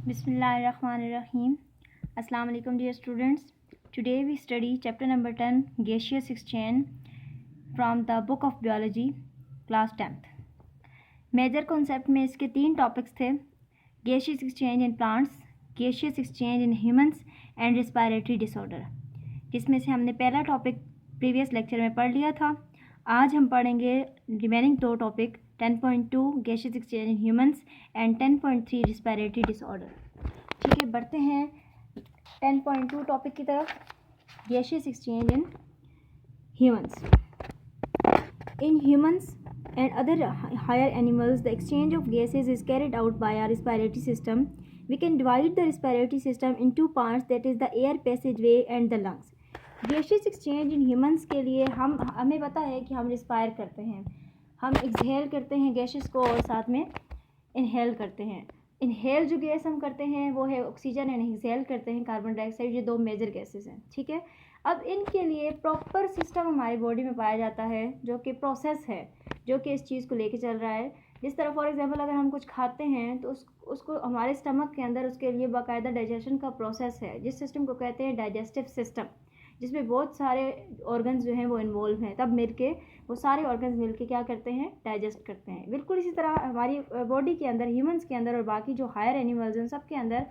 Bismillahirrahmanirrahim. Assalamu alaikum dear students. Today we study chapter number 10 gaseous exchange from the book of biology class 10th. Major concept में इसके 3 topics थे: gaseous exchange in plants, gaseous exchange in humans and respiratory disorder, जिसमें से हमने पहला topic previous lecture में पढ़ लिया था। आज हम पढ़ेंगे remaining 2 topic 10.2 gaseous exchange in humans and 10.3 respiratory disorder। ठीक है, बढ़ते हैं 10.2 टॉपिक की तरफ। gaseous exchange in humans. In humans and other higher animals, the exchange of gases is carried out by our respiratory system. We can divide the respiratory system in 2 parts, that is the air passageway and the lungs. Gaseous exchange in humans के लिए हमें पता है कि हम respire करते हैं, हम एक्सहेल करते हैं गैसेस को और साथ में इनहेल करते हैं। इनहेल जो गैस हम करते हैं वो है ऑक्सीजन एंड एक्सहेल करते हैं कार्बन डाइऑक्साइड। ये 2 मेजर गैसेस हैं। ठीक है, अब इनके लिए प्रॉपर सिस्टम हमारी बॉडी में पाया जाता है जो कि प्रोसेस है, जो कि इस चीज़ को लेके चल रहा है। जिस तरह फॉर एग्जांपल अगर हम कुछ खाते हैं तो उसको हमारे स्टमक के अंदर उसके लिए बाकायदा डाइजेशन का प्रोसेस है, जिस सिस्टम को कहते हैं डाइजेस्टिव सिस्टम, जिसमें बहुत सारे ऑर्गन्स जो हैं वो इन्वॉल्व हैं। तब मिलके वो सारे ऑर्गन्स मिलके क्या करते हैं, डाइजेस्ट करते हैं। बिल्कुल इसी तरह हमारी बॉडी के अंदर, ह्यूमंस के अंदर और बाकी जो हायर एनिमल्स हैं सब के अंदर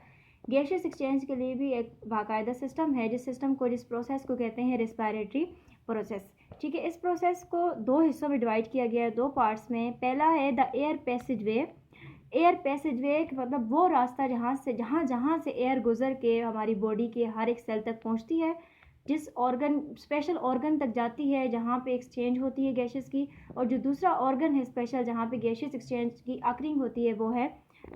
गैशियस एक्सचेंज के लिए भी एक बाकायदा सिस्टम है, जिस प्रोसेस को कहते हैं रेस्पिरेटरी प्रोसेस। ठीक है, इस प्रोसेस को 2 हिस्सों में डिवाइड किया गया है, 2 पार्ट्स में। पहला है द एयर पैसेजवे। एयर पैसेजवे मतलब वो रास्ता जहाँ से एयर गुजर के हमारी बॉडी के हर एक सेल तक पहुँचती है, जिस स्पेशल ऑर्गन तक जाती है जहाँ पे एक्सचेंज होती है गैसेस की। और जो दूसरा ऑर्गन है स्पेशल जहाँ पे गैसेस एक्सचेंज की अकरिंग होती है वो है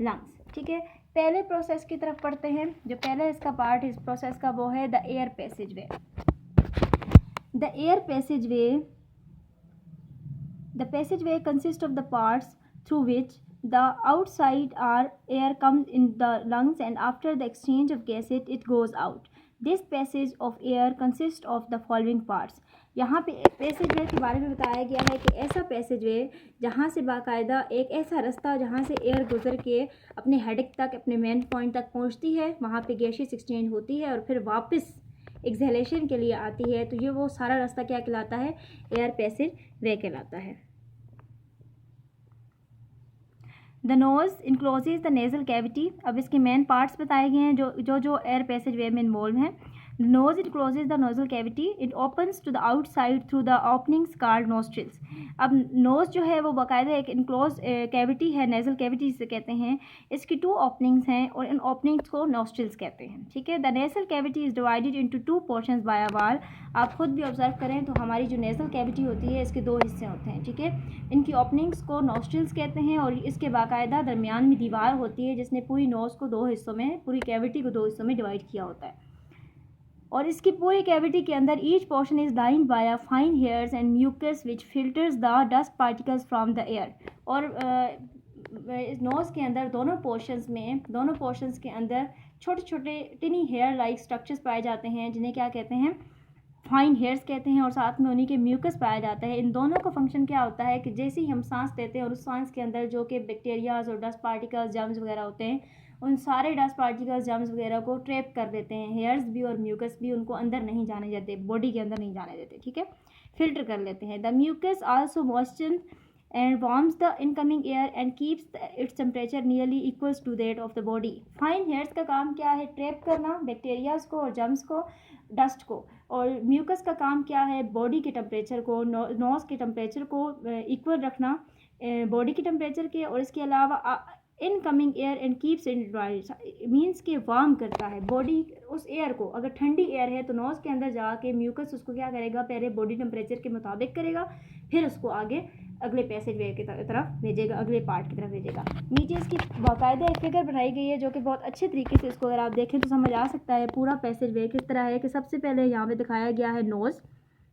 लंग्स। ठीक है, पहले प्रोसेस की तरफ पढ़ते हैं। जो पहले इसका पार्ट इस प्रोसेस का वो है the air passageway. The air passageway, the passageway consist of the parts through which the outside air comes in the lungs, and after the exchange of gases it goes out. This passage of air consists of the following parts. यहाँ पे एक पैसेजवे के बारे में बताया गया है कि ऐसा पैसेजवे जहाँ से बाकायदा एक ऐसा रास्ता जहाँ से एयर गुजर के अपने हेडेक तक, अपने मेन पॉइंट तक पहुँचती है, वहाँ पे गैसेस एक्सचेंज होती है और फिर वापस एक्सहेलेशन के लिए आती है। तो ये वो सारा रास्ता क्या कहलाता है, एयर पैसेजवे कहलाता है। The nose encloses the nasal cavity. अब इसके मेन पार्ट्स बताए गए हैं जो एयर पैसेजवे में इन्वॉल्व हैं। The nose encloses the nasal cavity. It opens to the outside through the openings called nostrils. अब नोज़ जो है वो बाकायदा एक इनक्लोज कैविटी है, नेज़ल कैविटी जिसे कहते हैं। इसकी 2 ओपनिंग्स हैं और इन ओपनिंग्स को नोस्ट्रिल्स कहते हैं। ठीक है, the nasal cavity is divided into 2 portions by a wall. आप खुद भी ऑब्जर्व करें तो हमारी जो नेज़ल कैविटी होती है इसके 2 हिस्से होते हैं। ठीक है, इनकी ओपनिंग्स को नोस्ट्रिल्स कहते हैं और इसके बाकायदा दरमियान में दीवार होती है जिसने पूरी नोज़ को 2 हिस्सों में, पूरी कैविटी को 2 हिस्सों में डिवाइड किया होता है। और इसकी पूरी कैविटी के अंदर each portion is lined by a fine hairs and mucus which filters the dust particles from the air. और इस नोज़ के अंदर दोनों पोर्शंस के अंदर छोटे छोटे टिनी हेयर लाइक स्ट्रक्चर्स पाए जाते हैं जिन्हें क्या कहते हैं, फाइन हेयर्स कहते हैं, और साथ में उन्हीं के म्यूकस पाया जाता है। इन दोनों का फंक्शन क्या होता है कि जैसे ही हम सांस लेते हैं और उस सांस के अंदर जो कि बैक्टीरियाज और डस्ट पार्टिकल्स, जर्म्स वगैरह होते हैं, उन सारे डस्ट पार्टिकल्स, जर्म्स वगैरह को ट्रैप कर देते हैं। हेयर्स भी और म्यूकस भी उनको अंदर नहीं जाने देते, बॉडी के अंदर नहीं जाने देते। ठीक है, फिल्टर कर लेते हैं। The mucus also moisten and warms the incoming air and keeps its temperature nearly equals to that of the body. Fine hairs का काम क्या है, ट्रैप करना बैक्टीरियाज को और जर्म्स को, डस्ट को। और म्यूकस का काम क्या है, बॉडी के टेम्परेचर को, नोज़ के टेम्परेचर को इक्वल रखना बॉडी के टेम्परेचर के। और इसके अलावा incoming air and keeps it dry, means के वार्म करता है बॉडी उस एयर को। अगर ठंडी एयर है तो नोज़ के अंदर जाके म्यूकस उसको क्या करेगा, पहले बॉडी टेम्परेचर के मुताबिक करेगा, फिर उसको आगे अगले पैसेजवे की तरफ भेजेगा, अगले पार्ट की तरफ भेजेगा। नीचे इसकी बाकायदा एक फिगर बनाई गई है जो कि बहुत अच्छे तरीके से इसको अगर आप देखें तो समझ आ सकता है पूरा पैसेजवे किस तरह है। कि सबसे पहले यहाँ पे दिखाया गया है नोज़,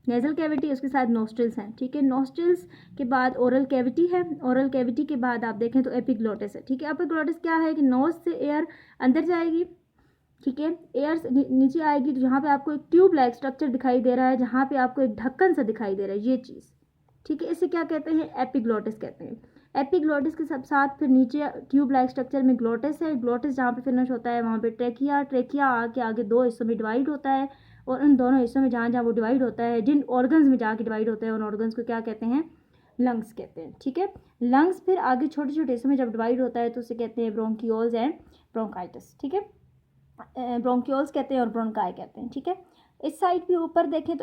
नेज़ल कैविटी, उसके साथ नोस्ट्रिल्स हैं। ठीक है, नोस्ट्रिल्स के बाद ओरल कैविटी है, ओरल कैविटी के बाद आप देखें तो एपिग्लोटिस है। ठीक है, एपिग्लोटिस क्या है कि नोज़ से एयर अंदर जाएगी, ठीक है, एयर नीचे आएगी, तो जहाँ पे आपको एक ट्यूब लाइक स्ट्रक्चर दिखाई दे रहा है, जहाँ पे आपको एक ढक्कन सा दिखाई दे रहा है, ये चीज़। ठीक है, इसे क्या कहते हैं, एपिग्लोटिस कहते हैं। एपिग्लोटिस के सब साथ फिर नीचे ट्यूब लाइक स्ट्रक्चर में ग्लोटिस है। ग्लोटिस जहाँ पे फिनिश होता है वहाँ पे ट्रेकिया, ट्रेकिया आके आगे दो हिस्सों में डिवाइड होता है, और उन दोनों हिस्सों में जहाँ जहाँ वो डिवाइड होता है, जिन ऑर्गन्स में जाके डिवाइड होता है, उन ऑर्गन्स को क्या कहते हैं? लंग्स कहते हैं। ठीक है, लंग्स फिर आगे छोटे छोटे हिस्सों में जब डिवाइड होता है तो उसे कहते हैं ब्रोंकियोल्स एंड ब्रोंकाइटिस। ठीक है, ब्रोंकियोल्स कहते हैं और ब्रोंकाई कहते हैं। ठीक है, इस साइड भी ऊपर देखें तो